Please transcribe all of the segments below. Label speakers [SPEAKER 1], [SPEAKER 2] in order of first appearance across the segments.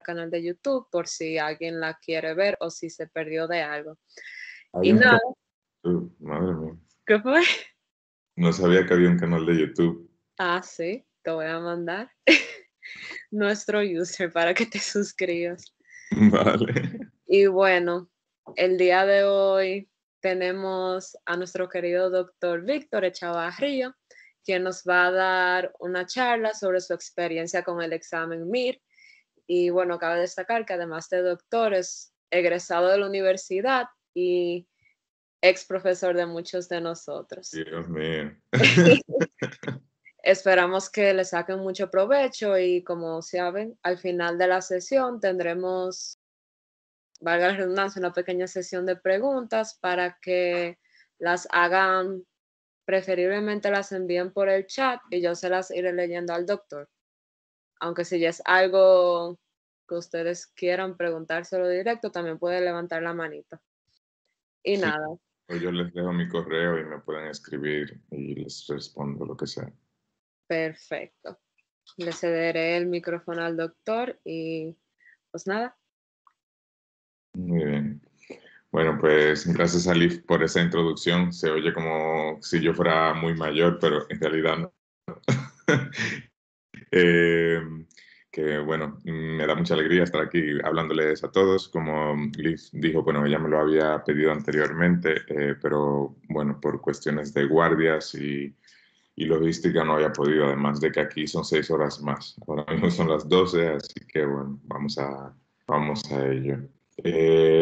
[SPEAKER 1] canal de YouTube por si alguien la quiere ver o si se perdió de algo.
[SPEAKER 2] Hay
[SPEAKER 1] Y
[SPEAKER 2] un
[SPEAKER 1] nada,
[SPEAKER 2] canal de YouTube, madre mía.
[SPEAKER 1] ¿qué fue?
[SPEAKER 2] No sabía que había un canal de YouTube.
[SPEAKER 1] Ah, sí, te voy a mandar nuestro user para que te suscribas.
[SPEAKER 2] Vale.
[SPEAKER 1] Y bueno, el día de hoy tenemos a nuestro querido doctor Víctor Echavarría, quien nos va a dar una charla sobre su experiencia con el examen MIR. Y bueno, cabe destacar que además de doctor es egresado de la universidad y ex profesor de muchos de nosotros.
[SPEAKER 2] Dios mío.
[SPEAKER 1] Esperamos que le saquen mucho provecho y como saben, al final de la sesión tendremos, valga la redundancia, una pequeña sesión de preguntas para que las hagan, preferiblemente las envíen por el chat y yo se las iré leyendo al doctor. Aunque si ya es algo que ustedes quieran preguntárselo directo, también puede levantar la manita. Y
[SPEAKER 2] Sí,
[SPEAKER 1] nada,
[SPEAKER 2] o yo les dejo mi correo y me pueden escribir y les respondo lo que sea.
[SPEAKER 1] perfecto. Le cederé el micrófono al doctor y pues nada.
[SPEAKER 2] Muy bien. Bueno, pues gracias, Alif, por esa introducción. Se oye como si yo fuera muy mayor, pero en realidad no. Eh, que bueno, me da mucha alegría estar aquí hablándoles a todos. Como Liz dijo, bueno, ella me lo había pedido anteriormente, pero bueno, por cuestiones de guardias y logística no había podido, además de que aquí son 6 horas más. Ahora mismo son las 12, así que bueno, vamos a ello.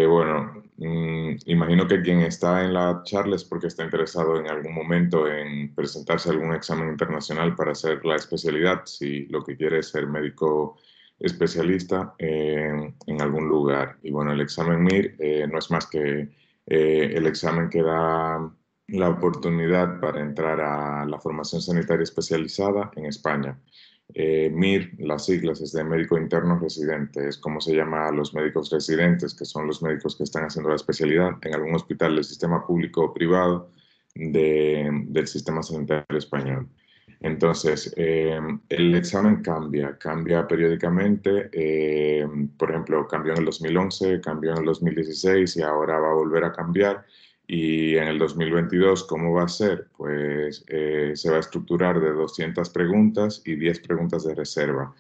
[SPEAKER 2] Bueno, imagino que quien está en la charla es porque está interesado en algún momento en presentarse a algún examen internacional para hacer la especialidad, si lo que quiere es ser médico especialista en algún lugar. Y bueno, el examen MIR no es más que el examen que da la oportunidad para entrar a la formación sanitaria especializada en España. MIR, las siglas es de médico interno residente, es como se llama a los médicos residentes, que son los médicos que están haciendo la especialidad en algún hospital del sistema público o privado del sistema sanitario español. Entonces, el examen cambia periódicamente. Por ejemplo, cambió en el 2011, cambió en el 2016 y ahora va a volver a cambiar. Y en el 2022, ¿cómo va a ser? Pues se va a estructurar de 200 preguntas y 10 preguntas de reserva.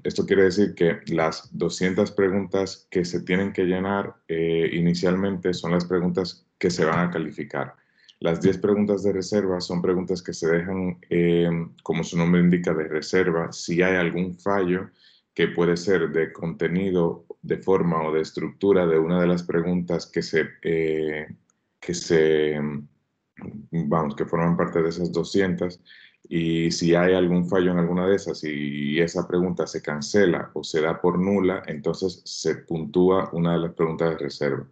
[SPEAKER 2] Esto quiere decir que las 200 preguntas que se tienen que llenar inicialmente son las preguntas que se van a calificar. Las 10 preguntas de reserva son preguntas que se dejan, como su nombre indica, de reserva, si hay algún fallo que puede ser de contenido, de forma o de estructura de una de las preguntas que forman parte de esas 200, y si hay algún fallo en alguna de esas y esa pregunta se cancela o se da por nula, entonces se puntúa una de las preguntas de reserva.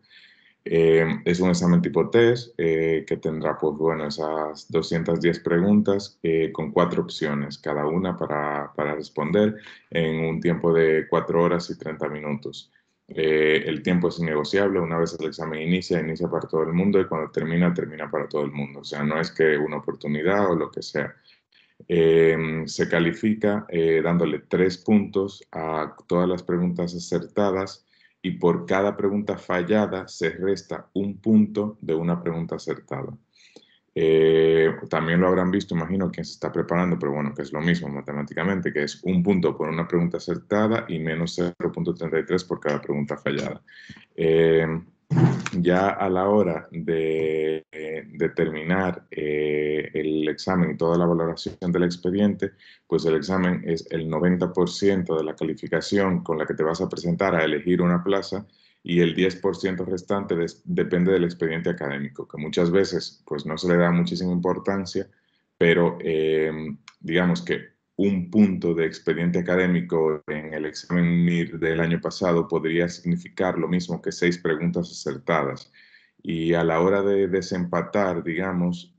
[SPEAKER 2] Es un examen tipo test que tendrá, pues bueno, esas 210 preguntas con 4 opciones, cada una para responder en un tiempo de 4 horas y 30 minutos. El tiempo es innegociable, una vez el examen inicia para todo el mundo y cuando termina para todo el mundo. O sea, no es que una oportunidad o lo que sea. Se califica dándole 3 puntos a todas las preguntas acertadas y por cada pregunta fallada se resta un punto de una pregunta acertada. También lo habrán visto, imagino, quien se está preparando, pero bueno, que es lo mismo matemáticamente, que es un punto por una pregunta acertada y menos 0,33 por cada pregunta fallada. Eh, ya a la hora de terminar el examen y toda la valoración del expediente, pues el examen es el 90% de la calificación con la que te vas a presentar a elegir una plaza y el 10% restante depende del expediente académico, que muchas veces pues no se le da muchísima importancia, pero digamos que un punto de expediente académico en el examen MIR del año pasado podría significar lo mismo que 6 preguntas acertadas. Y a la hora de desempatar, digamos,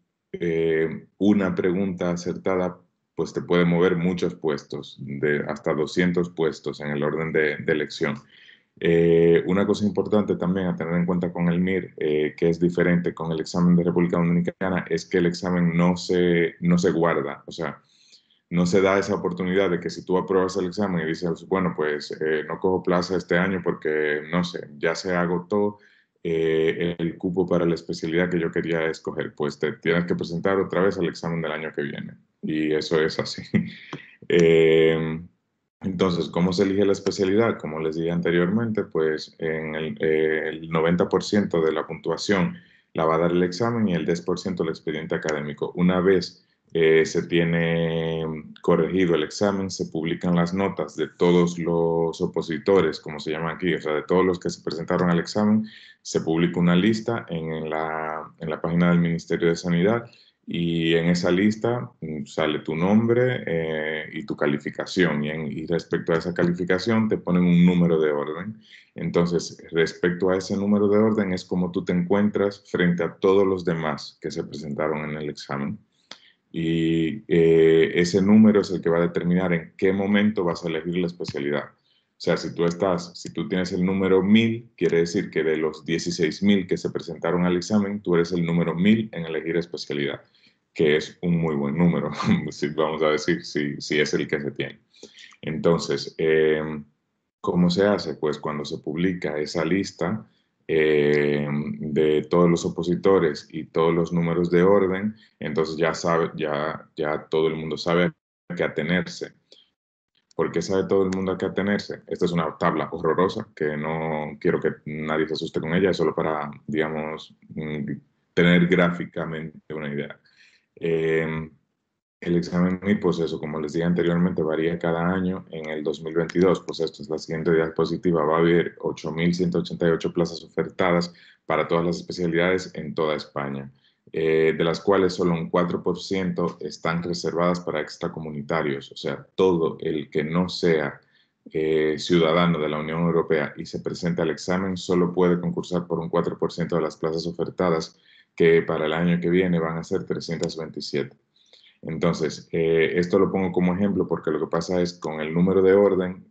[SPEAKER 2] una pregunta acertada, pues te puede mover muchos puestos, de hasta 200 puestos en el orden de elección. Una cosa importante también a tener en cuenta con el MIR, que es diferente con el examen de República Dominicana, es que el examen no se guarda. O sea, no se da esa oportunidad de que si tú apruebas el examen y dices, bueno, pues no cojo plaza este año porque, no sé, ya se agotó el cupo para la especialidad que yo quería escoger, pues te tienes que presentar otra vez al examen del año que viene. Y eso es así. Eh, entonces, ¿cómo se elige la especialidad? Como les dije anteriormente, pues el 90% de la puntuación la va a dar el examen y el 10% el expediente académico. Una vez se tiene corregido el examen, se publican las notas de todos los opositores, como se llama aquí, o sea, de todos los que se presentaron al examen, se publica una lista en la página del Ministerio de Sanidad y en esa lista sale tu nombre y tu calificación y respecto a esa calificación te ponen un número de orden. Entonces, respecto a ese número de orden es como tú te encuentras frente a todos los demás que se presentaron en el examen y ese número es el que va a determinar en qué momento vas a elegir la especialidad. O sea, si tú tienes el número 1000, quiere decir que de los 16.000 que se presentaron al examen, tú eres el número 1000 en elegir especialidad, que es un muy buen número, vamos a decir, si es el que se tiene. Entonces, ¿cómo se hace? Pues cuando se publica esa lista de todos los opositores y todos los números de orden, entonces ya todo el mundo sabe a qué atenerse. ¿Por qué sabe todo el mundo a qué atenerse? Esta es una tabla horrorosa que no quiero que nadie se asuste con ella, es solo para, digamos, tener gráficamente una idea. Eh, el examen MIR, pues eso, como les dije anteriormente, varía cada año. En el 2022, pues esto es la siguiente diapositiva, va a haber 8.188 plazas ofertadas para todas las especialidades en toda España, de las cuales solo un 4% están reservadas para extracomunitarios, o sea, todo el que no sea ciudadano de la Unión Europea y se presente al examen solo puede concursar por un 4% de las plazas ofertadas, que para el año que viene van a ser 327. Entonces, esto lo pongo como ejemplo porque lo que pasa es con el número de orden,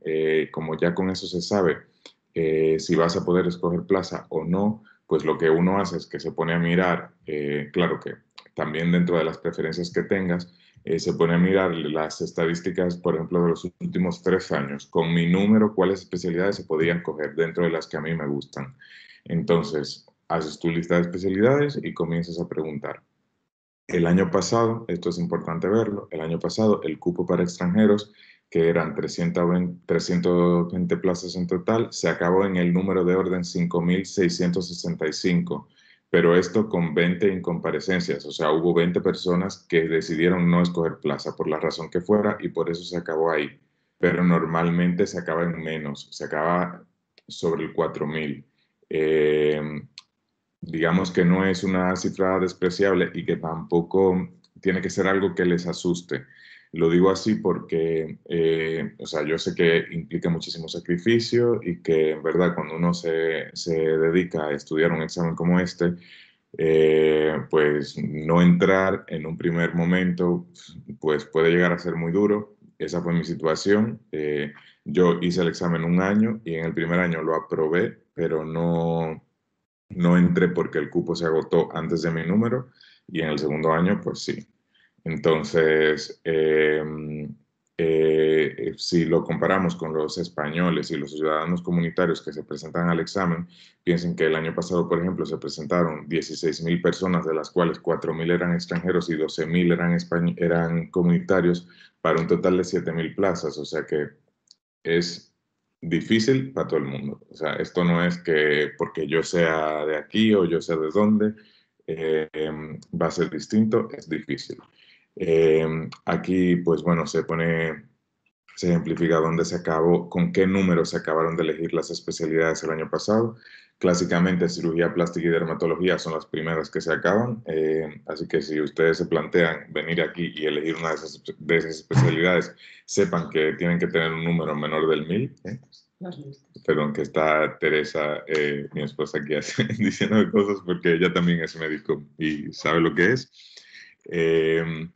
[SPEAKER 2] como ya con eso se sabe si vas a poder escoger plaza o no, pues lo que uno hace es que se pone a mirar, claro que también dentro de las preferencias que tengas, se pone a mirar las estadísticas, por ejemplo, de los últimos 3 años, con mi número, cuáles especialidades se podían coger dentro de las que a mí me gustan. Entonces, haces tu lista de especialidades y comienzas a preguntar. El año pasado, esto es importante verlo, el año pasado el cupo para extranjeros, que eran 320 plazas en total, se acabó en el número de orden 5.665, pero esto con 20 incomparecencias, o sea, hubo 20 personas que decidieron no escoger plaza por la razón que fuera y por eso se acabó ahí, pero normalmente se acaba en menos, se acaba sobre el 4.000. Digamos que no es una cifra despreciable y que tampoco tiene que ser algo que les asuste. Lo digo así porque, o sea, yo sé que implica muchísimo sacrificio y que en verdad cuando uno se dedica a estudiar un examen como este, pues no entrar en un primer momento, pues puede llegar a ser muy duro. Esa fue mi situación. Yo hice el examen un año y en el primer año lo aprobé, pero no entré porque el cupo se agotó antes de mi número y en el segundo año, pues sí. Entonces, si lo comparamos con los españoles y los ciudadanos comunitarios que se presentan al examen, piensen que el año pasado, por ejemplo, se presentaron 16.000 personas, de las cuales 4.000 eran extranjeros y 12.000 eran comunitarios, para un total de 7.000 plazas. O sea que es difícil para todo el mundo. O sea, esto no es que porque yo sea de aquí o yo sea de dónde, va a ser distinto, es difícil. Aquí, pues bueno, se ejemplifica dónde se acabó, con qué número se acabaron de elegir las especialidades el año pasado. Clásicamente, cirugía plástica y dermatología son las primeras que se acaban, así que si ustedes se plantean venir aquí y elegir una de esas especialidades, sepan que tienen que tener un número menor del 1000. Perdón, que está Teresa, mi esposa, aquí diciendo cosas porque ella también es médico y sabe lo que es. Eh,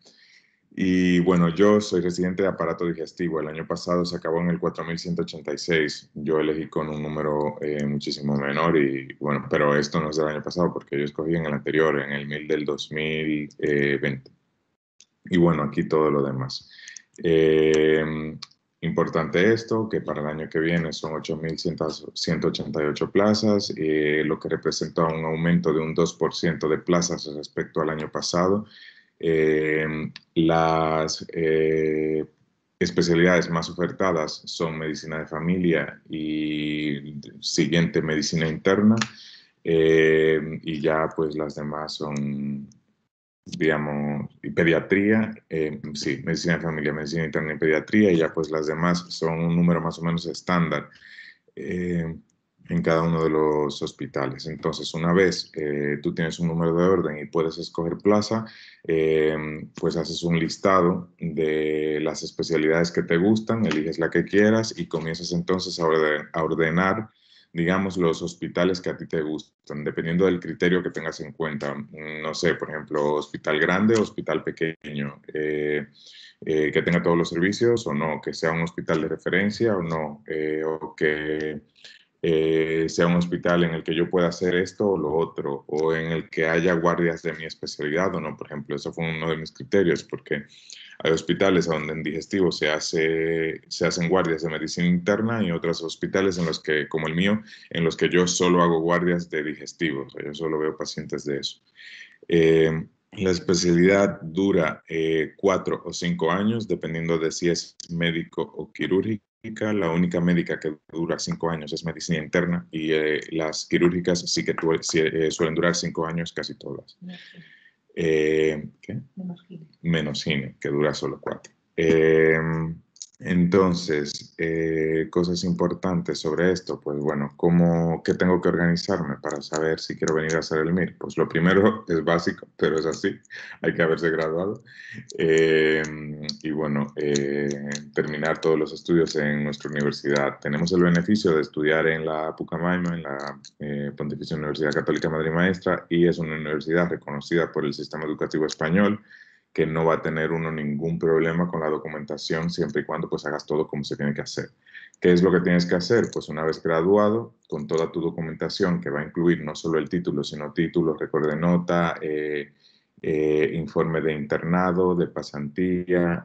[SPEAKER 2] y bueno, yo soy residente de aparato digestivo. El año pasado se acabó en el 4.186. Yo elegí con un número muchísimo menor y bueno, pero esto no es del año pasado porque yo escogí en el anterior, en el 1000 del 2020. Y bueno, aquí todo lo demás. Importante esto, que para el año que viene son 8.188 plazas, lo que representa un aumento de un 2% de plazas respecto al año pasado. Las especialidades más ofertadas son medicina de familia y siguiente medicina interna, y ya pues las demás son, digamos, y pediatría, sí, medicina de familia, medicina interna y pediatría, y ya pues las demás son un número más o menos estándar eh, en cada uno de los hospitales. Entonces, una vez tú tienes un número de orden y puedes escoger plaza, pues haces un listado de las especialidades que te gustan, eliges la que quieras y comienzas entonces a ordenar, digamos, los hospitales que a ti te gustan, dependiendo del criterio que tengas en cuenta. No sé, por ejemplo, hospital grande, hospital pequeño, que tenga todos los servicios o no, que sea un hospital de referencia o no, o que sea un hospital en el que yo pueda hacer esto o lo otro, o en el que haya guardias de mi especialidad o no, por ejemplo. Eso fue uno de mis criterios, porque hay hospitales donde en digestivo se hacen guardias de medicina interna y otros hospitales en los que, como el mío, en los que yo solo hago guardias de digestivos, o sea, yo solo veo pacientes de eso. La especialidad dura 4 o 5 años, dependiendo de si es médico o quirúrgica. La única médica que dura 5 años es medicina interna y las quirúrgicas sí que suelen durar 5 años casi todas. ¿Qué? Menos cine, que dura solo 4. Entonces, cosas importantes sobre esto, pues bueno, ¿qué tengo que organizarme para saber si quiero venir a hacer el MIR? Pues lo primero es básico, pero es así, hay que haberse graduado. Y bueno, terminar todos los estudios en nuestra universidad. Tenemos el beneficio de estudiar en la Pucamaima, en la Pontificia Universidad Católica Madre y Maestra, y es una universidad reconocida por el sistema educativo español, que no va a tener uno ningún problema con la documentación siempre y cuando pues hagas todo como se tiene que hacer. ¿Qué es lo que tienes que hacer? Pues una vez graduado, con toda tu documentación que va a incluir no solo el título, sino título, récord de nota, informe de internado, de pasantía,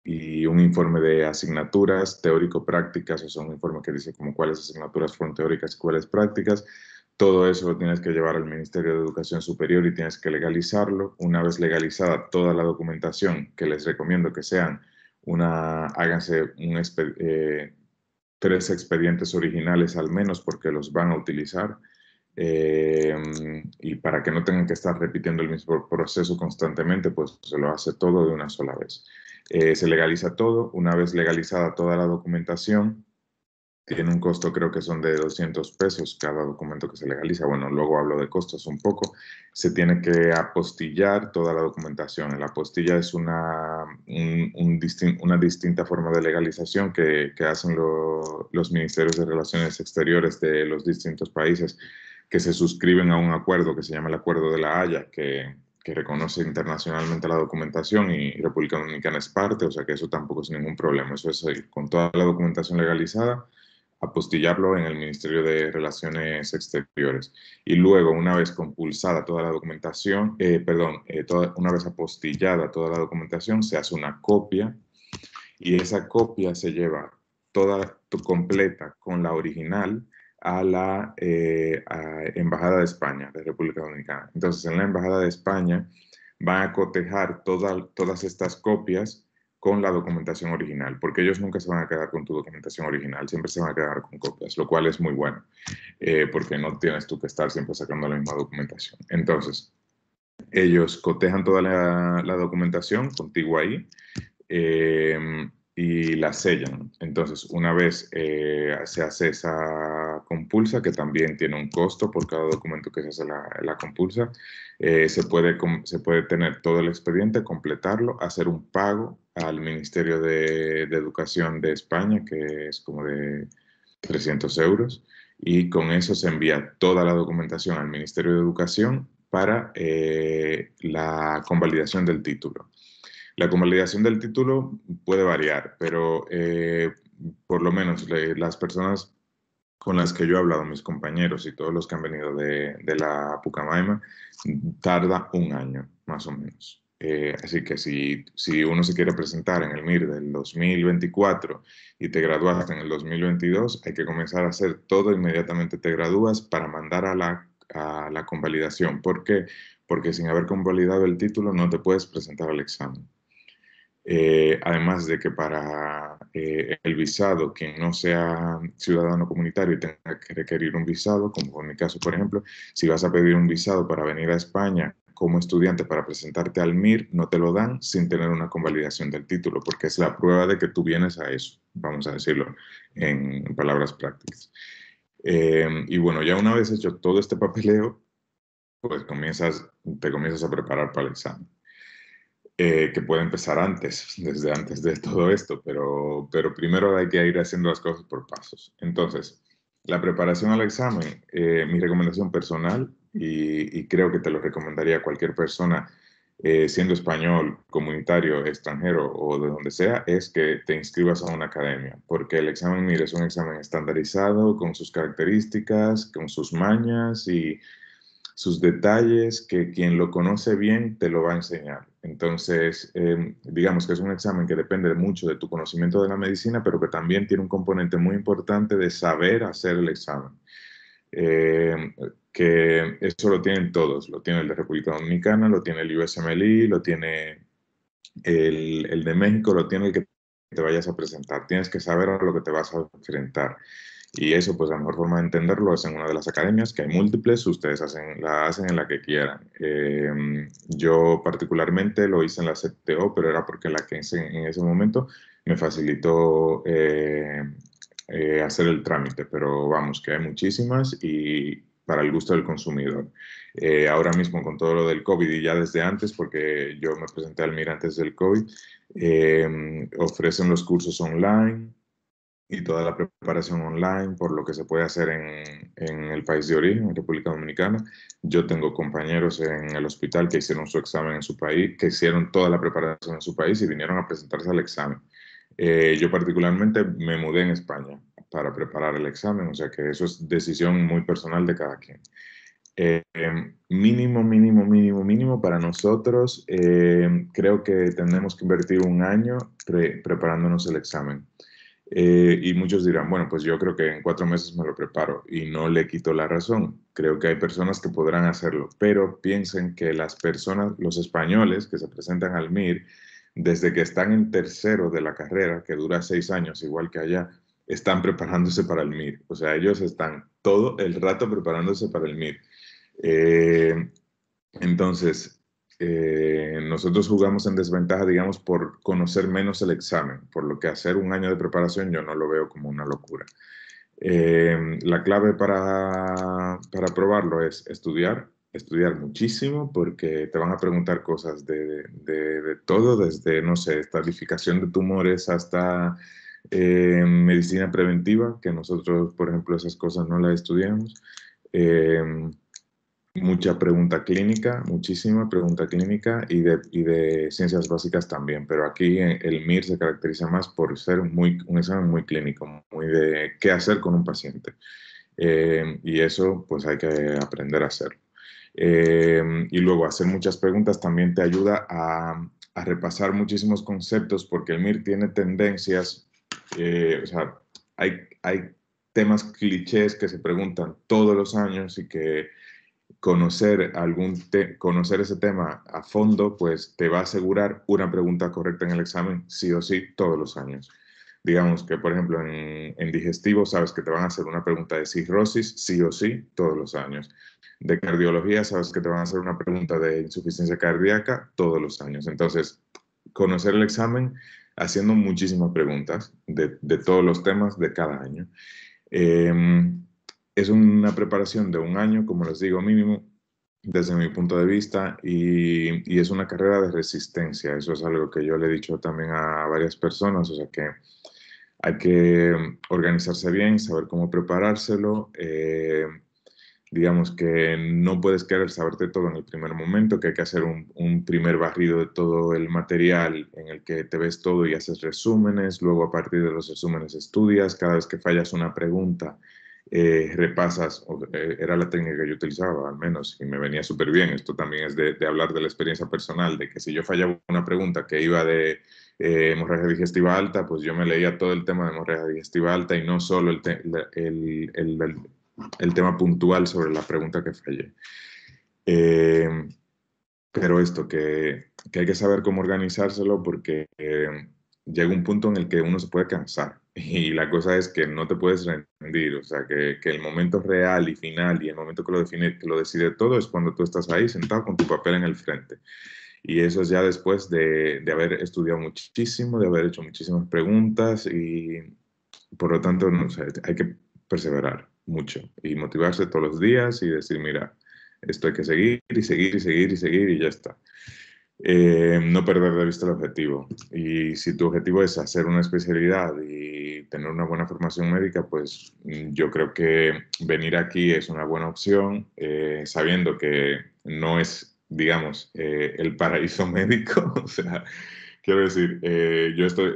[SPEAKER 2] y un informe de asignaturas teórico-prácticas, o sea, un informe que dice como cuáles asignaturas fueron teóricas y cuáles prácticas. Todo eso lo tienes que llevar al Ministerio de Educación Superior y tienes que legalizarlo. Una vez legalizada toda la documentación, que les recomiendo que sean háganse 3 expedientes originales al menos porque los van a utilizar. Y para que no tengan que estar repitiendo el mismo proceso constantemente, pues se lo hace todo de una sola vez. Se legaliza todo. Una vez legalizada toda la documentación, tiene un costo, creo que son de 200 pesos cada documento que se legaliza. Bueno, luego hablo de costos un poco. Se tiene que apostillar toda la documentación. La apostilla es una distinta forma de legalización que hacen los ministerios de Relaciones Exteriores de los distintos países, que se suscriben a un acuerdo que se llama el Acuerdo de la Haya, que reconoce internacionalmente la documentación, y República Dominicana es parte, o sea que eso tampoco es ningún problema. Eso es ir con toda la documentación legalizada, apostillarlo en el Ministerio de Relaciones Exteriores. Y luego, una vez compulsada toda la documentación, una vez apostillada toda la documentación, se hace una copia y esa copia se lleva toda completa con la original a la Embajada de España, de República Dominicana. Entonces, en la Embajada de España van a cotejar todas estas copias con la documentación original, porque ellos nunca se van a quedar con tu documentación original, siempre se van a quedar con copias, lo cual es muy bueno, porque no tienes tú que estar siempre sacando la misma documentación. Entonces, ellos cotejan toda la documentación contigo ahí, y la sellan. Entonces, una vez se hace esa compulsa, que también tiene un costo por cada documento que se hace la compulsa, se puede tener todo el expediente, completarlo, hacer un pago al Ministerio de Educación de España, que es como de 300 euros, y con eso se envía toda la documentación al Ministerio de Educación para la convalidación del título. La convalidación del título puede variar, pero por lo menos las personas con las que yo he hablado, mis compañeros y todos los que han venido de la Pucamaima, tarda un año, más o menos. Así que si uno se quiere presentar en el MIR del 2024 y te graduaste en el 2022, hay que comenzar a hacer todo inmediatamente te gradúas para mandar a la convalidación. ¿Por qué? Porque sin haber convalidado el título no te puedes presentar al examen. Además de que para el visado, quien no sea ciudadano comunitario y tenga que requerir un visado, como en mi caso, por ejemplo, si vas a pedir un visado para venir a España como estudiante para presentarte al MIR, no te lo dan sin tener una convalidación del título, porque es la prueba de que tú vienes a eso, vamos a decirlo en palabras prácticas. Y bueno, ya una vez hecho todo este papeleo, pues te comienzas a preparar para el examen. Que puede empezar antes, desde antes de todo esto, pero primero hay que ir haciendo las cosas por pasos. Entonces, la preparación al examen, mi recomendación personal, y creo que te lo recomendaría a cualquier persona, siendo español, comunitario, extranjero o de donde sea, es que te inscribas a una academia, porque el examen MIR es un examen estandarizado, con sus características, con sus mañas y sus detalles que quien lo conoce bien te lo va a enseñar. Entonces, digamos que es un examen que depende mucho de tu conocimiento de la medicina, pero que también tiene un componente muy importante de saber hacer el examen. Que eso lo tienen todos, lo tiene el de República Dominicana, lo tiene el USMLE, lo tiene el de México, lo tiene el que te vayas a presentar. Tienes que saber a lo que te vas a enfrentar. Y eso, pues la mejor forma de entenderlo es en una de las academias, que hay múltiples, ustedes la hacen en la que quieran. Yo particularmente lo hice en la CTO, pero era porque la que en ese momento me facilitó hacer el trámite, pero vamos, que hay muchísimas y para el gusto del consumidor. Ahora mismo con todo lo del COVID y ya desde antes, porque yo me presenté al MIR antes del COVID, ofrecen los cursos online y toda la preparación online por lo que se puede hacer en el país de origen, en República Dominicana. Yo tengo compañeros en el hospital que hicieron su examen en su país, que hicieron toda la preparación en su país y vinieron a presentarse al examen. Yo particularmente me mudé en España para preparar el examen, o sea que eso es decisión muy personal de cada quien. Mínimo para nosotros, creo que tenemos que invertir un año preparándonos el examen. Y muchos dirán, bueno, pues yo creo que en 4 meses me lo preparo y no le quito la razón. Creo que hay personas que podrán hacerlo, pero piensen que las personas, los españoles que se presentan al MIR, desde que están en tercero de la carrera, que dura 6 años, igual que allá, están preparándose para el MIR. O sea, ellos están todo el rato preparándose para el MIR. Eh, entonces, nosotros jugamos en desventaja, digamos, por conocer menos el examen, por lo que hacer un año de preparación yo no lo veo como una locura. La clave para probarlo es estudiar muchísimo, porque te van a preguntar cosas de todo, desde, no sé, estadificación de tumores hasta medicina preventiva, que nosotros, por ejemplo, esas cosas no las estudiamos. Eh, Mucha pregunta clínica, muchísima pregunta clínica y de ciencias básicas también, pero aquí el MIR se caracteriza más por ser un examen muy clínico, muy de qué hacer con un paciente. Y eso pues hay que aprender a hacerlo. Y luego hacer muchas preguntas también te ayuda a repasar muchísimos conceptos, porque el MIR tiene tendencias, o sea, hay temas clichés que se preguntan todos los años y que conocer ese tema a fondo, pues te va a asegurar una pregunta correcta en el examen, sí o sí, todos los años. Digamos que, por ejemplo, en digestivo sabes que te van a hacer una pregunta de cirrosis, sí o sí, todos los años. De cardiología sabes que te van a hacer una pregunta de insuficiencia cardíaca todos los años. Entonces, conocer el examen haciendo muchísimas preguntas de todos los temas de cada año. Es una preparación de un año, como les digo, mínimo, desde mi punto de vista, y es una carrera de resistencia. Eso es algo que yo le he dicho también a varias personas, o sea que hay que organizarse bien, saber cómo preparárselo. Digamos que no puedes querer saberte todo en el primer momento, que hay que hacer un primer barrido de todo el material en el que te ves todo y haces resúmenes, luego a partir de los resúmenes estudias, cada vez que fallas una pregunta repasas, era la técnica que yo utilizaba al menos, y me venía súper bien. Esto también es de hablar de la experiencia personal, de que si yo fallaba una pregunta que iba de hemorragia digestiva alta, pues yo me leía todo el tema de hemorragia digestiva alta y no solo el tema puntual sobre la pregunta que fallé. Eh, pero esto, que hay que saber cómo organizárselo porque llega un punto en el que uno se puede cansar y la cosa es que no te puedes rendir, o sea, que el momento real y final y el momento que lo define, que lo decide todo es cuando tú estás ahí sentado con tu papel en el frente. Y eso es ya después de haber estudiado muchísimo, de haber hecho muchísimas preguntas y por lo tanto, no sé, hay que perseverar mucho y motivarse todos los días y decir, mira, esto hay que seguir y seguir y seguir y seguir y ya está. No perder de vista el objetivo. Y si tu objetivo es hacer una especialidad y tener una buena formación médica, pues yo creo que venir aquí es una buena opción, sabiendo que no es, digamos, el paraíso médico. O sea, quiero decir,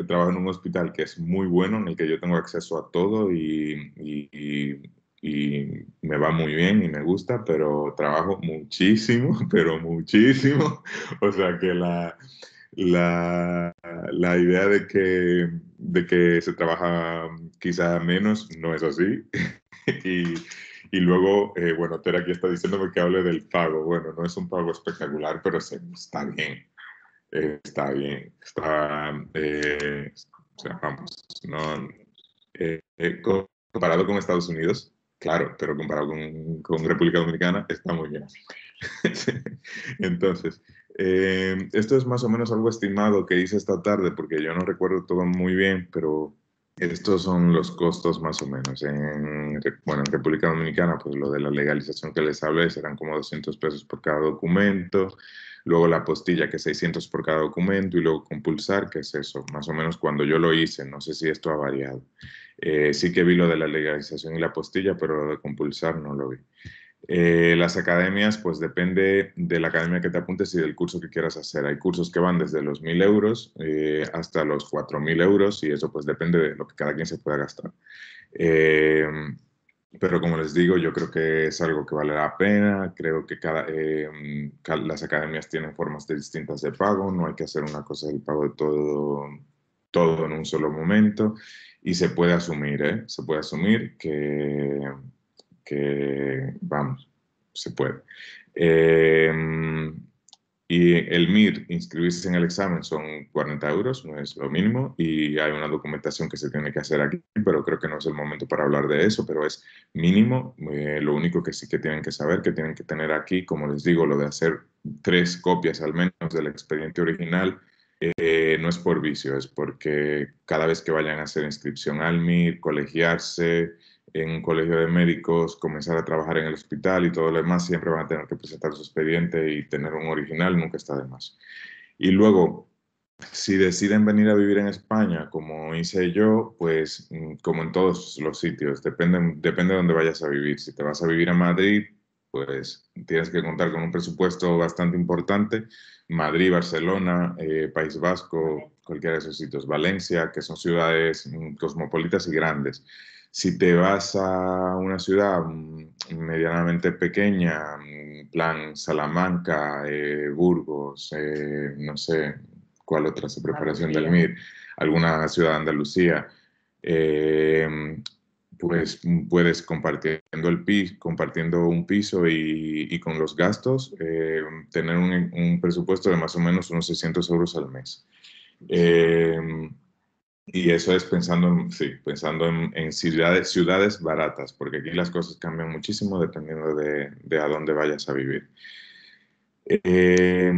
[SPEAKER 2] trabajo en un hospital que es muy bueno, en el que yo tengo acceso a todo y me va muy bien y me gusta, pero trabajo muchísimo, pero muchísimo. O sea que la, la idea de que se trabaja quizá menos no es así. Y, y luego, bueno, Tere aquí está diciéndome que hable del pago. Bueno, no es un pago espectacular, pero está bien. Está bien. O sea, vamos, no, comparado con Estados Unidos, claro, pero comparado con República Dominicana, está muy bien. Entonces, esto es más o menos algo estimado que hice esta tarde, porque yo no recuerdo todo muy bien, pero estos son los costos más o menos. Bueno, en República Dominicana, pues lo de la legalización que les hablé serán como 200 pesos por cada documento, luego la postilla que es 600 por cada documento y luego compulsar, que es eso, más o menos cuando yo lo hice, no sé si esto ha variado. Sí que vi lo de la legalización y la postilla, pero lo de compulsar no lo vi. Las academias, pues depende de la academia que te apuntes y del curso que quieras hacer. Hay cursos que van desde los 1.000 euros hasta los 4.000 euros y eso pues depende de lo que cada quien se pueda gastar. Eh, pero como les digo, yo creo que es algo que vale la pena. Creo que las academias tienen formas distintas de pago. No hay que hacer una cosa del pago de todo en un solo momento. Y se puede asumir, ¿eh? Se puede asumir vamos, se puede. Eh, y el MIR, inscribirse en el examen son 40 euros, no es lo mínimo, y hay una documentación que se tiene que hacer aquí, pero creo que no es el momento para hablar de eso, pero es mínimo. Lo único que sí que tienen que saber, que tienen que tener aquí, como les digo, lo de hacer 3 copias al menos del expediente original, no es por vicio, es porque cada vez que vayan a hacer inscripción al MIR, colegiarse en un colegio de médicos, comenzar a trabajar en el hospital y todo lo demás, siempre van a tener que presentar su expediente y tener un original nunca está de más. Y luego, si deciden venir a vivir en España, como hice yo, pues como en todos los sitios, depende de dónde vayas a vivir. Si te vas a vivir a Madrid, pues tienes que contar con un presupuesto bastante importante. Madrid, Barcelona, País Vasco, cualquiera de esos sitios, Valencia, que son ciudades cosmopolitas y grandes. Si te vas a una ciudad medianamente pequeña, plan Salamanca, Burgos, no sé cuál otra es preparación del MIR, alguna ciudad de Andalucía, eh, pues puedes compartiendo un piso y con los gastos, tener un presupuesto de más o menos unos 600 euros al mes. Y eso es pensando en ciudades baratas, porque aquí las cosas cambian muchísimo dependiendo de a dónde vayas a vivir. Eh,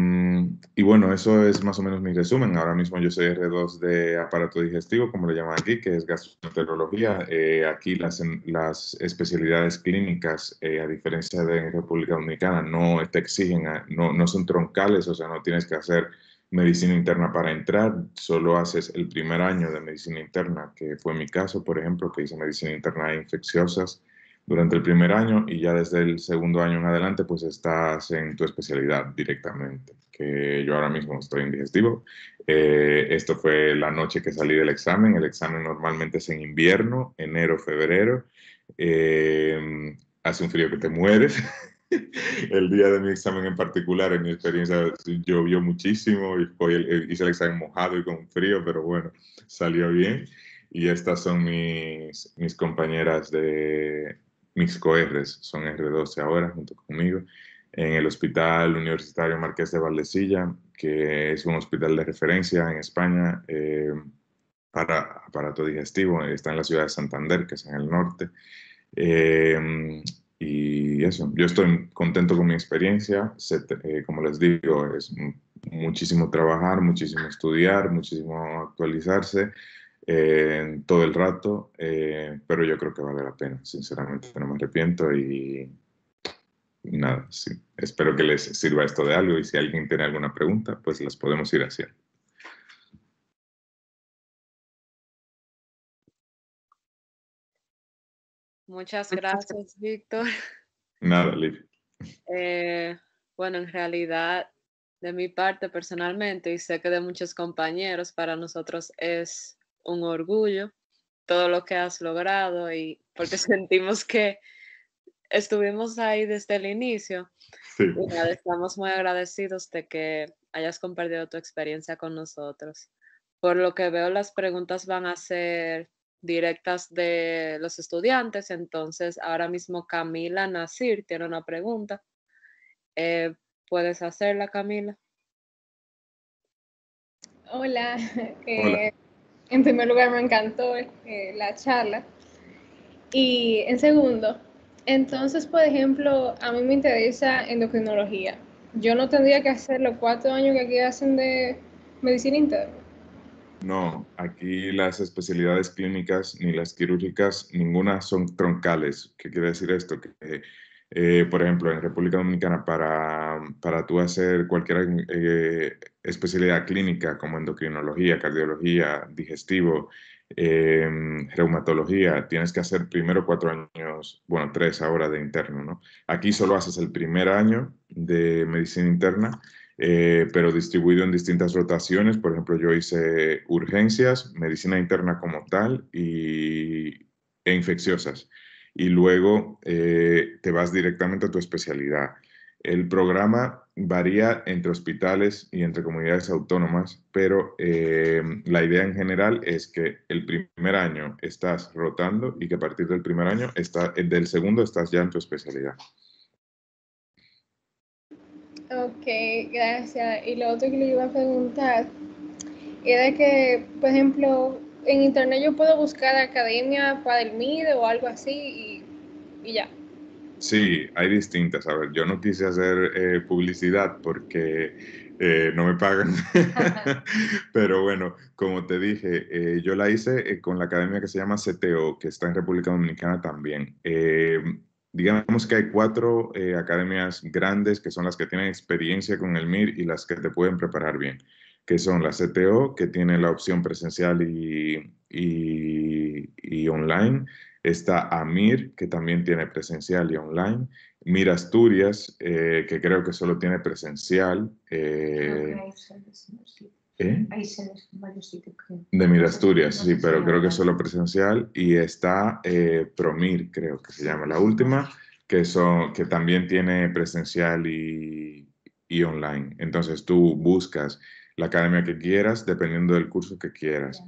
[SPEAKER 2] y bueno, eso es más o menos mi resumen. Ahora mismo yo soy R2 de aparato digestivo, como lo llaman aquí, que es gastroenterología. Aquí las especialidades clínicas, a diferencia de en República Dominicana, no te exigen, no son troncales, o sea, no tienes que hacer medicina interna para entrar, solo haces el primer año de medicina interna, que fue mi caso, por ejemplo, que hice medicina interna de infecciosas durante el primer año y ya desde el segundo año en adelante pues estás en tu especialidad directamente, que yo ahora mismo estoy en digestivo. Esto fue la noche que salí del examen. El examen normalmente es en invierno, enero, febrero, Hace un frío que te mueres. El día de mi examen en particular, en mi experiencia, llovió muchísimo y hice el examen mojado y con frío, pero bueno, salió bien. Y estas son mis compañeras mis coerres, son R12 ahora, junto conmigo, en el Hospital Universitario Marqués de Valdecilla, que es un hospital de referencia en España para aparato digestivo. Está en la ciudad de Santander, que es en el norte. Y eso, yo estoy contento con mi experiencia. Como les digo, es muchísimo trabajar, muchísimo estudiar, muchísimo actualizarse todo el rato, pero yo creo que vale la pena. Sinceramente, no me arrepiento y nada, sí. Espero que les sirva esto de algo y si alguien tiene alguna pregunta, pues las podemos ir haciendo.
[SPEAKER 1] Muchas gracias, Víctor.
[SPEAKER 2] Nada, Liv.
[SPEAKER 1] Bueno, en realidad, de mi parte personalmente, y sé que de muchos compañeros, para nosotros es un orgullo todo lo que has logrado y porque sentimos que estuvimos ahí desde el inicio
[SPEAKER 2] Sí.
[SPEAKER 1] y nada, estamos muy agradecidos de que hayas compartido tu experiencia con nosotros. Por lo que veo, las preguntas van a ser directas de los estudiantes, entonces ahora mismo Camila Nasir tiene una pregunta. ¿Puedes hacerla, Camila?
[SPEAKER 3] Hola,
[SPEAKER 2] Hola.
[SPEAKER 3] en primer lugar me encantó la charla. Y en segundo, entonces, por ejemplo, a mí me interesa endocrinología. Yo no tendría que hacer los 4 años que aquí hacen de medicina interna.
[SPEAKER 2] No, aquí las especialidades clínicas ni las quirúrgicas, ninguna son troncales. ¿Qué quiere decir esto? Que, por ejemplo, en República Dominicana, para tú hacer cualquier especialidad clínica como endocrinología, cardiología, digestivo, eh, reumatología, tienes que hacer primero 4 años, bueno, 3 ahora de interno, ¿no? Aquí solo haces el primer año de medicina interna pero distribuido en distintas rotaciones. Por ejemplo, yo hice urgencias, medicina interna como tal e infecciosas. Y luego te vas directamente a tu especialidad. El programa varía entre hospitales y entre comunidades autónomas, pero la idea en general es que el primer año estás rotando y que a partir del primer año, del segundo estás ya en tu especialidad.
[SPEAKER 3] Ok, gracias. Y lo otro que le iba a preguntar era que, por ejemplo, en internet yo puedo buscar academia para el MIDE o algo así y ya.
[SPEAKER 2] Sí, hay distintas. A ver, yo no quise hacer publicidad porque no me pagan. Pero bueno, como te dije, yo la hice con la academia que se llama CTO, que está en República Dominicana también. Digamos que hay 4 academias grandes que son las que tienen experiencia con el MIR y las que te pueden preparar bien, que son la CTO, que tiene la opción presencial y online. Está AMIR, que también tiene presencial y online. MIR Asturias, que creo que solo tiene presencial.
[SPEAKER 4] Hay sedes en varios sitios, creo.
[SPEAKER 2] De MIR Asturias, sí, pero creo que solo presencial. Y está ProMIR, creo que se llama la última, que también tiene presencial y online. Entonces tú buscas la academia que quieras, dependiendo del curso que quieras.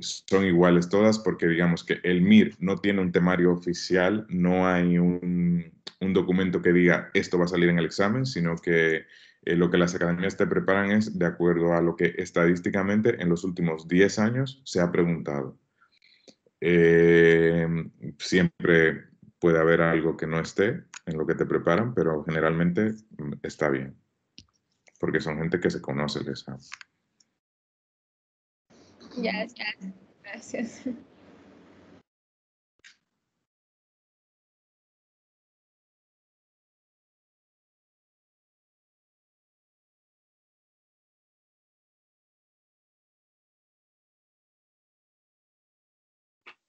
[SPEAKER 2] Son iguales todas porque digamos que el MIR no tiene un temario oficial, no hay un documento que diga esto va a salir en el examen, sino que lo que las academias te preparan es de acuerdo a lo que estadísticamente en los últimos 10 años se ha preguntado. Siempre puede haber algo que no esté en lo que te preparan, pero generalmente está bien, porque son gente que se conoce el examen.
[SPEAKER 3] Ya, gracias.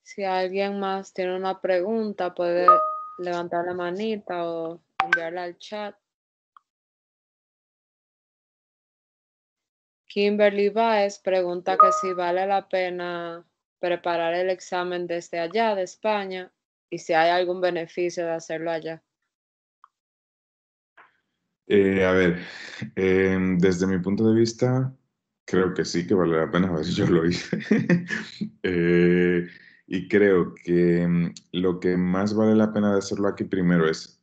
[SPEAKER 1] Si alguien más tiene una pregunta, puede levantar la manita o enviarla al chat. Kimberly Baez pregunta que si vale la pena preparar el examen desde allá, de España, y si hay algún beneficio de hacerlo allá.
[SPEAKER 2] A ver, desde mi punto de vista, creo que sí que vale la pena, a ver si yo lo hice. Y creo que lo que más vale la pena de hacerlo aquí primero es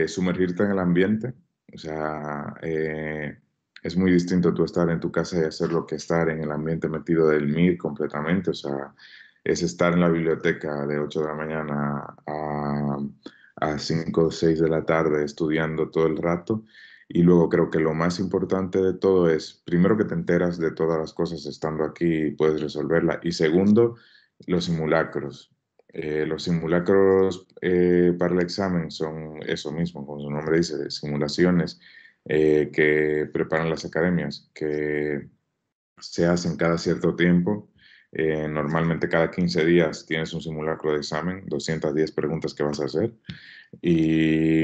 [SPEAKER 2] sumergirte en el ambiente. O sea, es muy distinto tú estar en tu casa y hacerlo que estar en el ambiente metido del MIR completamente. O sea, es estar en la biblioteca de 8 de la mañana a 5 o 6 de la tarde estudiando todo el rato. Y luego creo que lo más importante de todo es, primero, que te enteras de todas las cosas estando aquí y puedes resolverla. Y segundo, los simulacros. Los simulacros para el examen son eso mismo, como su nombre dice, simulaciones que preparan las academias, que se hacen cada cierto tiempo. Normalmente cada 15 días tienes un simulacro de examen, 210 preguntas que vas a hacer. Y,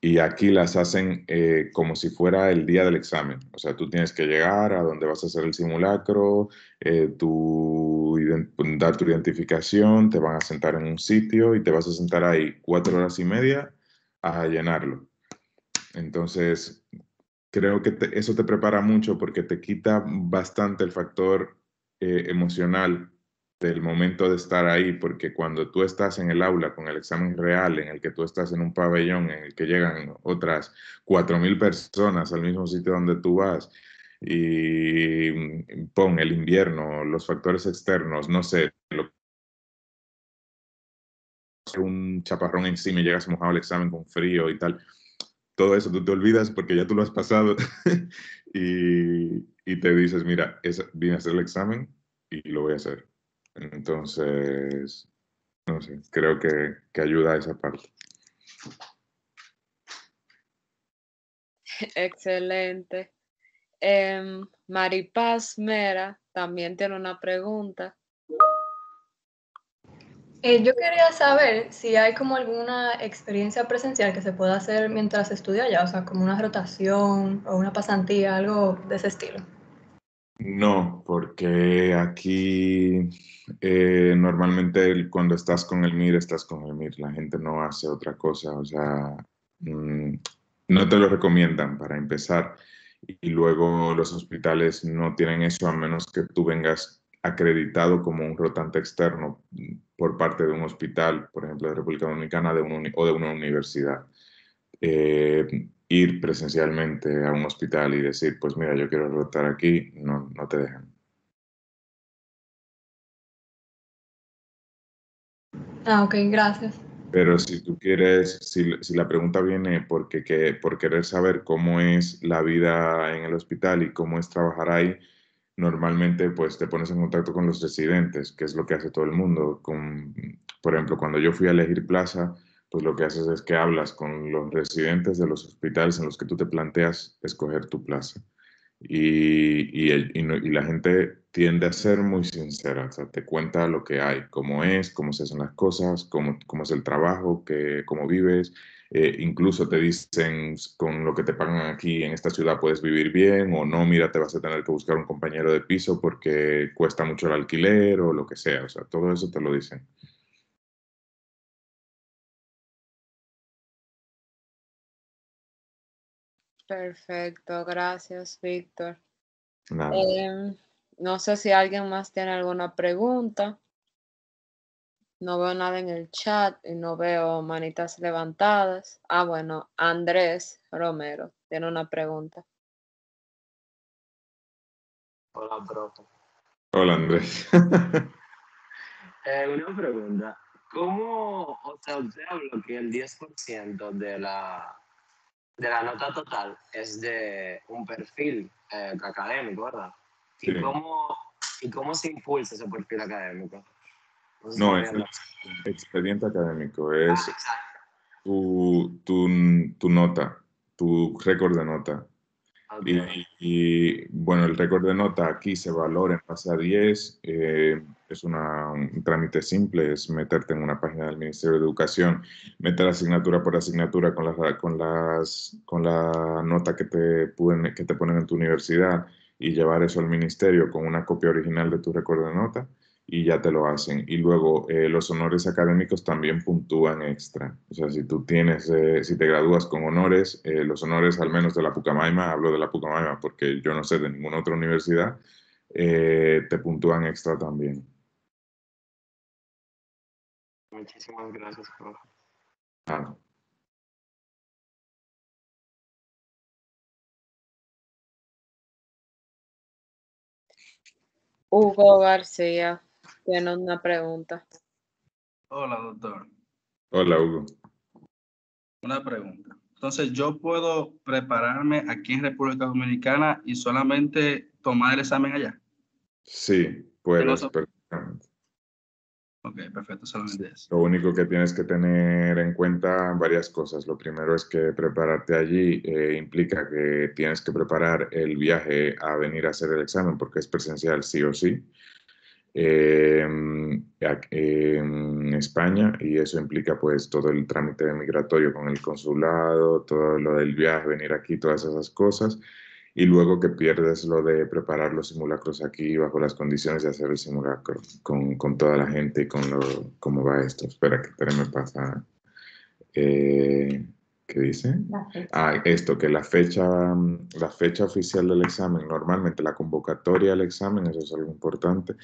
[SPEAKER 2] y aquí las hacen como si fuera el día del examen. O sea, tú tienes que llegar a donde vas a hacer el simulacro, dar tu identificación, te van a sentar en un sitio y te vas a sentar ahí 4 horas y media a llenarlo. Entonces, creo que eso te prepara mucho porque te quita bastante el factor emocional del momento de estar ahí, porque cuando tú estás en el aula con el examen real, en el que tú estás en un pabellón, en el que llegan otras 4.000 personas al mismo sitio donde tú vas, y pon el invierno, los factores externos, no sé, un chaparrón encima y llegas mojado al examen con frío y tal, todo eso tú te olvidas porque ya tú lo has pasado y te dices, mira, vine a hacer el examen y lo voy a hacer. Entonces, no sé, creo que ayuda a esa parte.
[SPEAKER 1] Excelente. Maripaz Mera también tiene una pregunta.
[SPEAKER 5] Yo quería saber si hay como alguna experiencia presencial que se pueda hacer mientras estudia allá, o sea, como una rotación o una pasantía, algo de ese estilo.
[SPEAKER 2] No, porque aquí normalmente cuando estás con el MIR, estás con el MIR. La gente no hace otra cosa, o sea, no te lo recomiendan para empezar. Y luego los hospitales no tienen eso a menos que tú vengas acreditado como un rotante externo por parte de un hospital, por ejemplo, de República Dominicana o de una universidad. Ir presencialmente a un hospital y decir, pues mira, yo quiero rotar aquí, no, no te dejan.
[SPEAKER 5] Ah, ok, gracias.
[SPEAKER 2] Pero si tú quieres, si la pregunta viene por querer saber cómo es la vida en el hospital y cómo es trabajar ahí, normalmente pues te pones en contacto con los residentes, que es lo que hace todo el mundo. Por ejemplo, cuando yo fui a elegir plaza, pues lo que haces es que hablas con los residentes de los hospitales en los que tú te planteas escoger tu plaza. Y la gente tiende a ser muy sincera, o sea, te cuenta lo que hay, cómo es, cómo se hacen las cosas, cómo es el trabajo, cómo vives. Incluso te dicen, con lo que te pagan aquí en esta ciudad puedes vivir bien o no, mira, te vas a tener que buscar un compañero de piso porque cuesta mucho el alquiler o lo que sea, o sea, todo eso te lo dicen.
[SPEAKER 1] Perfecto, gracias, Víctor.
[SPEAKER 2] Nada.
[SPEAKER 1] No sé si alguien más tiene alguna pregunta. No veo nada en el chat y no veo manitas levantadas. Ah, bueno, Andrés Romero tiene una pregunta.
[SPEAKER 6] Hola, profe.
[SPEAKER 2] Hola, Andrés.
[SPEAKER 6] Una pregunta. ¿Cómo, o sea, usted habló que el 10% de la nota total es de un perfil académico, ¿verdad?
[SPEAKER 2] Sí.
[SPEAKER 6] ¿Y cómo se impulsa ese perfil académico? No se
[SPEAKER 2] No,
[SPEAKER 6] está
[SPEAKER 2] es el
[SPEAKER 6] viendo.
[SPEAKER 2] expediente académico, es
[SPEAKER 6] Exacto.
[SPEAKER 2] tu nota, tu récord de nota.
[SPEAKER 6] Ok.
[SPEAKER 2] Bueno, el récord de nota aquí se valora en base a 10. Es un trámite simple, es meterte en una página del Ministerio de Educación, meter asignatura por asignatura con la nota que te ponen en tu universidad y llevar eso al ministerio con una copia original de tu récord de nota y ya te lo hacen. Y luego los honores académicos también puntúan extra. O sea, si tú tienes, si te gradúas con honores, los honores al menos de la Pucamaima, hablo de la Pucamaima porque yo no sé de ninguna otra universidad, te puntúan extra también.
[SPEAKER 6] Muchísimas gracias, profe.
[SPEAKER 2] Ah,
[SPEAKER 1] Hugo García tiene una pregunta.
[SPEAKER 7] Hola, doctor.
[SPEAKER 2] hola, Hugo.
[SPEAKER 7] Una pregunta. Entonces, ¿yo puedo prepararme aquí en República Dominicana y solamente tomar el examen allá?
[SPEAKER 2] Sí, puedes, perfectamente.
[SPEAKER 7] Ok, perfecto, solamente eso.
[SPEAKER 2] Lo único que tienes que tener en cuenta varias cosas. Lo primero es que prepararte allí implica que tienes que preparar el viaje a venir a hacer el examen porque es presencial sí o sí en España, y eso implica pues todo el trámite migratorio con el consulado, todo lo del viaje, venir aquí, todas esas cosas. Y luego que pierdes lo de preparar los simulacros aquí bajo las condiciones de hacer el simulacro con toda la gente y con cómo va esto. Espera, que Tere me pasa. ¿Qué dice? Esto, que la fecha oficial del examen, normalmente la convocatoria al examen, eso es algo importante,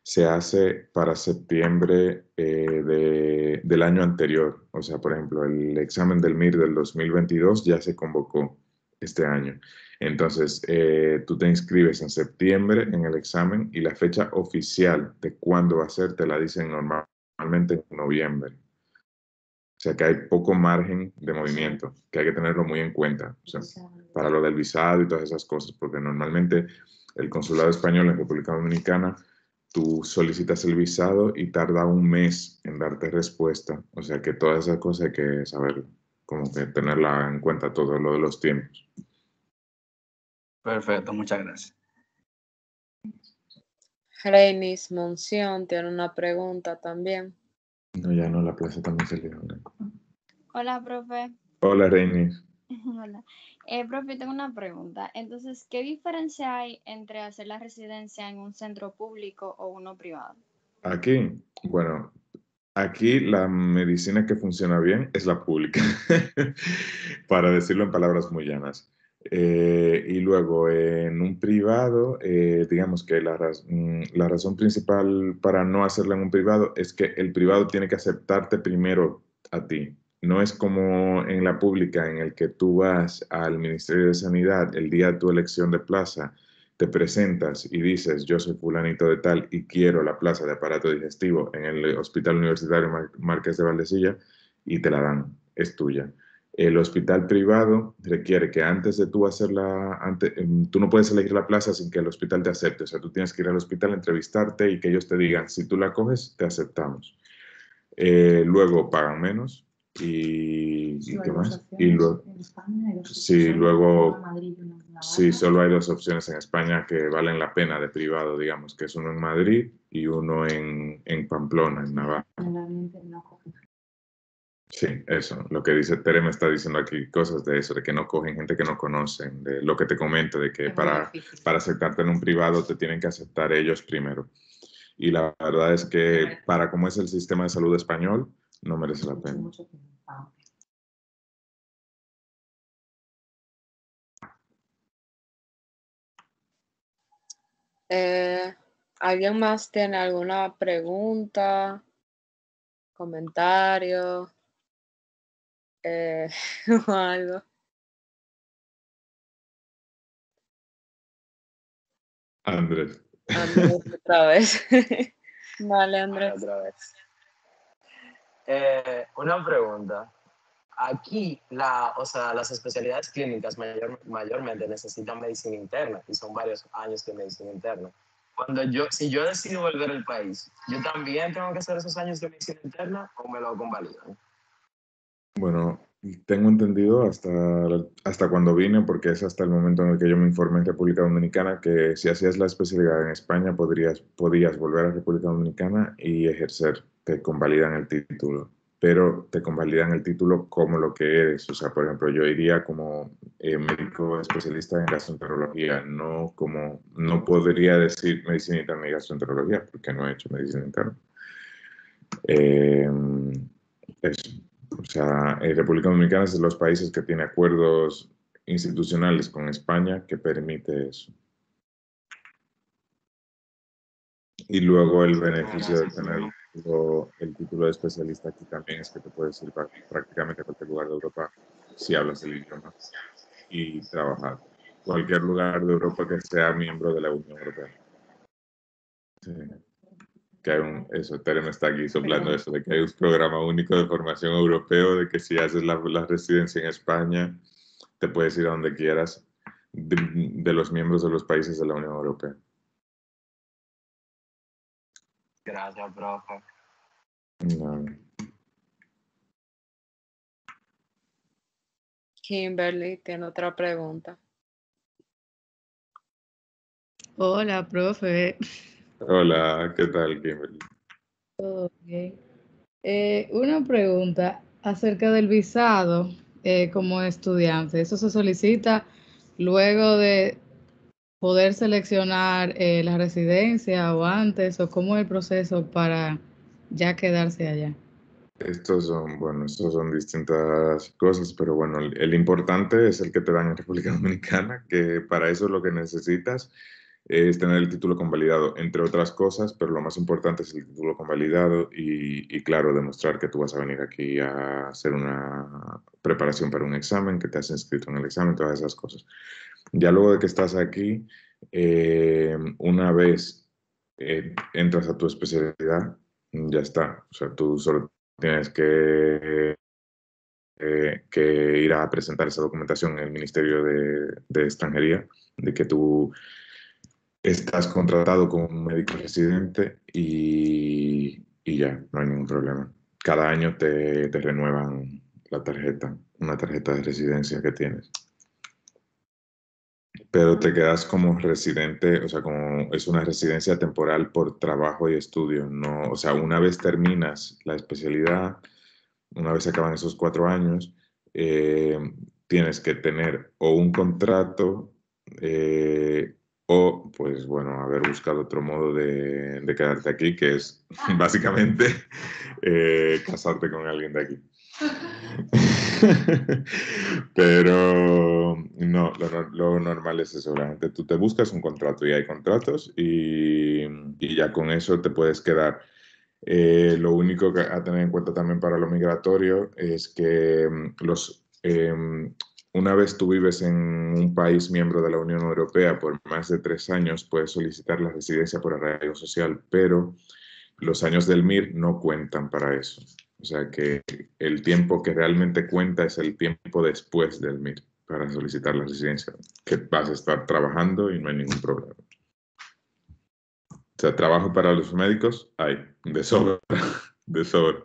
[SPEAKER 2] se hace para septiembre del año anterior. O sea, por ejemplo, el examen del MIR del 2022 ya se convocó este año. Entonces, tú te inscribes en septiembre en el examen y la fecha oficial de cuándo va a ser te la dicen normalmente en noviembre. O sea que hay poco margen de movimiento, que hay que tenerlo muy en cuenta, o sea, para lo del visado y todas esas cosas, porque normalmente el consulado español en República Dominicana, tú solicitas el visado y tarda un mes en darte respuesta. O sea que todas esas cosas hay que saberlo, como que tenerla en cuenta todo lo de los tiempos.
[SPEAKER 7] Perfecto, muchas gracias.
[SPEAKER 1] Reinis Monción tiene una pregunta también.
[SPEAKER 2] No, ya no, la plaza también se lió.
[SPEAKER 8] Hola, profe.
[SPEAKER 2] Hola, Reinis.
[SPEAKER 8] Hola. Profe, tengo una pregunta. Entonces, ¿qué diferencia hay entre hacer la residencia en un centro público o uno privado?
[SPEAKER 2] Aquí, bueno, aquí la medicina que funciona bien es la pública, para decirlo en palabras muy llanas. Y luego en un privado, digamos que la razón principal para no hacerla en un privado es que el privado tiene que aceptarte primero a ti. No es como en la pública en el que tú vas al Ministerio de Sanidad el día de tu elección de plaza, te presentas y dices, yo soy fulanito de tal y quiero la plaza de aparato digestivo en el Hospital Universitario Marqués de Valdecilla, y te la dan, es tuya. El hospital privado requiere que antes de tú hacerla, tú no puedes elegir la plaza sin que el hospital te acepte. O sea, tú tienes que ir al hospital, entrevistarte y que ellos te digan, si tú la coges, te aceptamos. Luego pagan menos y ¿qué más? Y luego, sí, luego, sí, solo hay dos opciones en España que valen la pena de privado, digamos, que es uno en Madrid y uno en Pamplona, en Navarra. Sí, eso, lo que dice Tere me está diciendo aquí, cosas de eso, de que no cogen gente que no conocen, de lo que te comento, de que para aceptarte en un privado te tienen que aceptar ellos primero. Y la verdad es que para cómo es el sistema de salud español, no merece la pena.
[SPEAKER 1] ¿Alguien más tiene alguna pregunta, comentario o algo?
[SPEAKER 2] Andrés.
[SPEAKER 1] Andrés, otra vez. Vale, Andrés.
[SPEAKER 6] Otra vez. Una pregunta. Aquí, las especialidades clínicas mayormente necesitan medicina interna y son varios años de medicina interna. Si yo decido volver al país, ¿yo también tengo que hacer esos años de medicina interna o me lo convalidan?
[SPEAKER 2] Bueno, tengo entendido hasta cuando vine, porque es hasta el momento en el que yo me informé en República Dominicana, que si hacías la especialidad en España podías volver a República Dominicana y ejercer, te convalidan el título. pero te convalidan el título como lo que eres. O sea, por ejemplo, yo iría como médico especialista en gastroenterología, no podría decir medicina interna y gastroenterología, porque no he hecho medicina interna. Eso. O sea, República Dominicana es de los países que tiene acuerdos institucionales con España que permite eso. Y luego el beneficio de tener el título de especialista aquí también es que te puedes ir prácticamente a cualquier lugar de Europa si hablas el idioma y trabajar. Cualquier lugar de Europa que sea miembro de la Unión Europea. Sí. Que hay Terem está aquí soplando eso, de que hay un programa único de formación europeo, de que si haces la residencia en España, te puedes ir a donde quieras de los miembros de los países de la Unión Europea.
[SPEAKER 6] Gracias, profe.
[SPEAKER 2] No.
[SPEAKER 1] Kimberly tiene otra pregunta.
[SPEAKER 9] Hola, profe.
[SPEAKER 2] Hola, ¿qué tal, Kimberly?
[SPEAKER 9] Todo bien. Una pregunta acerca del visado como estudiante. ¿Eso se solicita luego de poder seleccionar la residencia o antes? ¿O cómo es el proceso para ya quedarse allá?
[SPEAKER 2] Estos son distintas cosas, pero bueno, el importante es el que te dan en República Dominicana, que para eso lo que necesitas es tener el título convalidado, entre otras cosas, pero lo más importante es el título convalidado y claro, demostrar que tú vas a venir aquí a hacer una preparación para un examen, que te has inscrito en el examen, todas esas cosas. Ya luego de que estás aquí, una vez entras a tu especialidad, ya está. O sea, tú solo tienes que ir a presentar esa documentación en el Ministerio de Extranjería, de que tú estás contratado como un médico residente y ya, no hay ningún problema. Cada año te renuevan la tarjeta, una tarjeta de residencia que tienes. Pero te quedas como residente, o sea, como es una residencia temporal por trabajo y estudio, no, o sea, una vez terminas la especialidad, una vez acaban esos 4 años, tienes que tener o un contrato o, pues bueno, haber buscado otro modo de quedarte aquí, que es básicamente casarte con alguien de aquí. Pero no, lo normal es eso, realmente tú te buscas un contrato y hay contratos y ya con eso te puedes quedar. Lo único que a tener en cuenta también para lo migratorio es que una vez tú vives en un país miembro de la Unión Europea por más de 3 años, puedes solicitar la residencia por arraigo social, pero los años del MIR no cuentan para eso. O sea que el tiempo que realmente cuenta es el tiempo después del MIR para solicitar la residencia, que vas a estar trabajando y no hay ningún problema. O sea, trabajo para los médicos hay, de sobra, de sobra.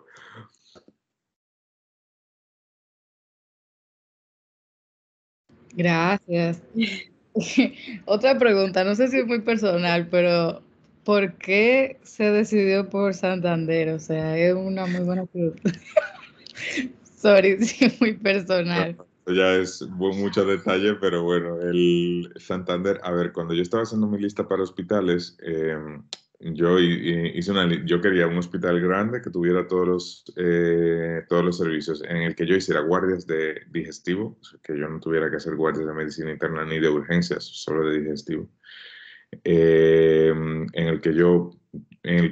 [SPEAKER 9] Gracias. Otra pregunta, no sé si es muy personal, pero ¿por qué se decidió por Santander? O sea, es una muy buena pregunta. Sorry, sí, muy personal.
[SPEAKER 2] Ya es mucho detalle, pero bueno, el Santander, a ver, cuando yo estaba haciendo mi lista para hospitales, yo quería un hospital grande que tuviera todos los servicios, en el que yo hiciera guardias de digestivo, o sea, que yo no tuviera que hacer guardias de medicina interna ni de urgencias, solo de digestivo. En el que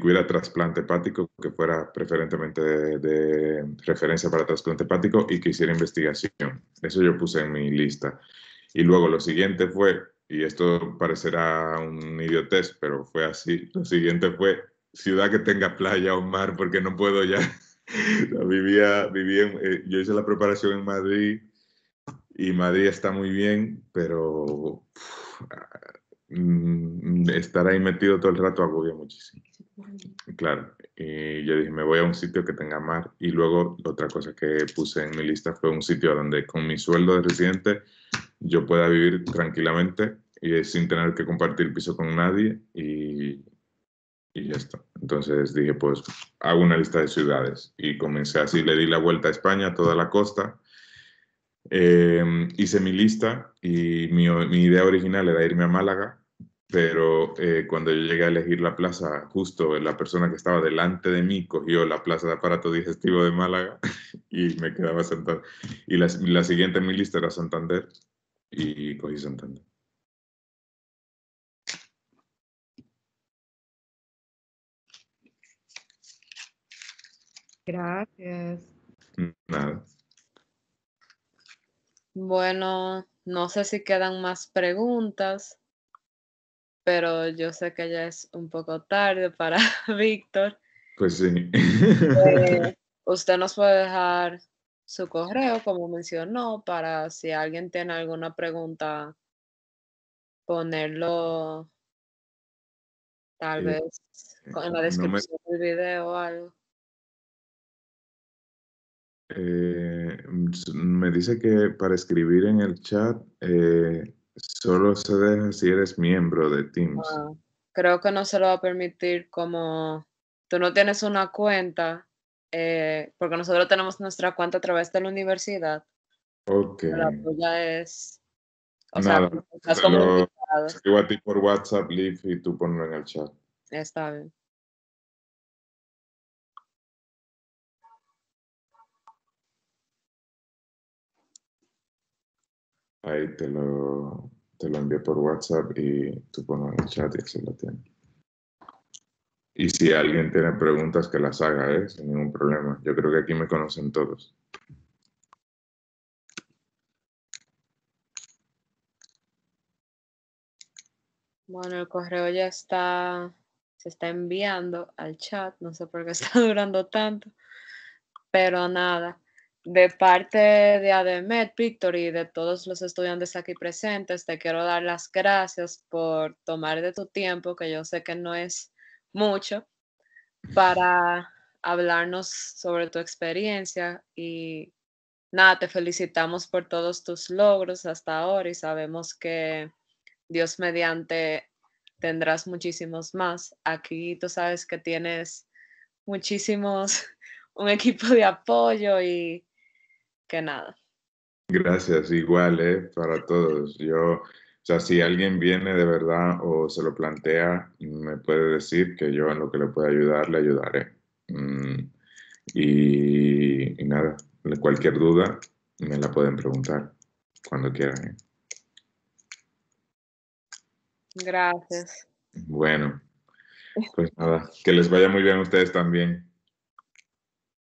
[SPEAKER 2] hubiera trasplante hepático, que fuera preferentemente de referencia para trasplante hepático y que hiciera investigación. Eso yo puse en mi lista. Y luego lo siguiente fue, y esto parecerá un idiotez, pero fue así, lo siguiente fue ciudad que tenga playa o mar, porque no puedo ya. Yo hice la preparación en Madrid y Madrid está muy bien, pero estar ahí metido todo el rato agobia muchísimo. Claro, y yo dije, me voy a un sitio que tenga mar. Y luego otra cosa que puse en mi lista fue un sitio donde con mi sueldo de residente yo pueda vivir tranquilamente y sin tener que compartir piso con nadie y ya está. Entonces dije, pues hago una lista de ciudades y comencé así, le di la vuelta a España, toda la costa. Hice mi lista y mi idea original era irme a Málaga, pero cuando yo llegué a elegir la plaza, justo la persona que estaba delante de mí cogió la plaza de aparato digestivo de Málaga y me quedaba Santander. Y la siguiente en mi lista era Santander y cogí Santander.
[SPEAKER 9] Gracias.
[SPEAKER 2] Nada.
[SPEAKER 1] Bueno, no sé si quedan más preguntas, pero yo sé que ya es un poco tarde para Víctor.
[SPEAKER 2] Pues sí.
[SPEAKER 1] Usted nos puede dejar su correo, como mencionó, para si alguien tiene alguna pregunta, ponerlo tal
[SPEAKER 2] Eh,
[SPEAKER 1] vez en la
[SPEAKER 2] no me,
[SPEAKER 1] descripción del video o algo.
[SPEAKER 2] me dice que para escribir en el chat solo se deja si eres miembro de Teams.
[SPEAKER 1] Ah, creo que no se lo va a permitir como tú no tienes una cuenta, porque nosotros tenemos nuestra cuenta a través de la universidad.
[SPEAKER 2] Ok.
[SPEAKER 1] La tuya es, o sea,
[SPEAKER 2] Nada,
[SPEAKER 1] estás
[SPEAKER 2] te
[SPEAKER 1] como
[SPEAKER 2] lo
[SPEAKER 1] invitado.
[SPEAKER 2] escribo a ti por WhatsApp, Liv, y tú ponlo en el chat.
[SPEAKER 1] Está bien.
[SPEAKER 2] Ahí te lo envié por WhatsApp y tú ponlo en el chat y así lo tienes. Y si alguien tiene preguntas, que las haga, ¿eh? Sin ningún problema. Yo creo que aquí me conocen todos.
[SPEAKER 1] Bueno, el correo ya se está enviando al chat, no sé por qué está durando tanto, pero nada, de parte de ADEMET, Víctor, y de todos los estudiantes aquí presentes, te quiero dar las gracias por tomar de tu tiempo, que yo sé que no es mucho, para hablarnos sobre tu experiencia y nada, te felicitamos por todos tus logros hasta ahora y sabemos que Dios mediante tendrás muchísimos más. Aquí tú sabes que tienes muchísimos, un equipo de apoyo y que nada.
[SPEAKER 2] Gracias, igual, para todos. O sea, si alguien viene de verdad o se lo plantea, me puede decir que yo en lo que le pueda ayudar, le ayudaré. Y nada, cualquier duda me la pueden preguntar cuando quieran, ¿eh?
[SPEAKER 1] Gracias.
[SPEAKER 2] Bueno, pues nada, que les vaya muy bien a ustedes también.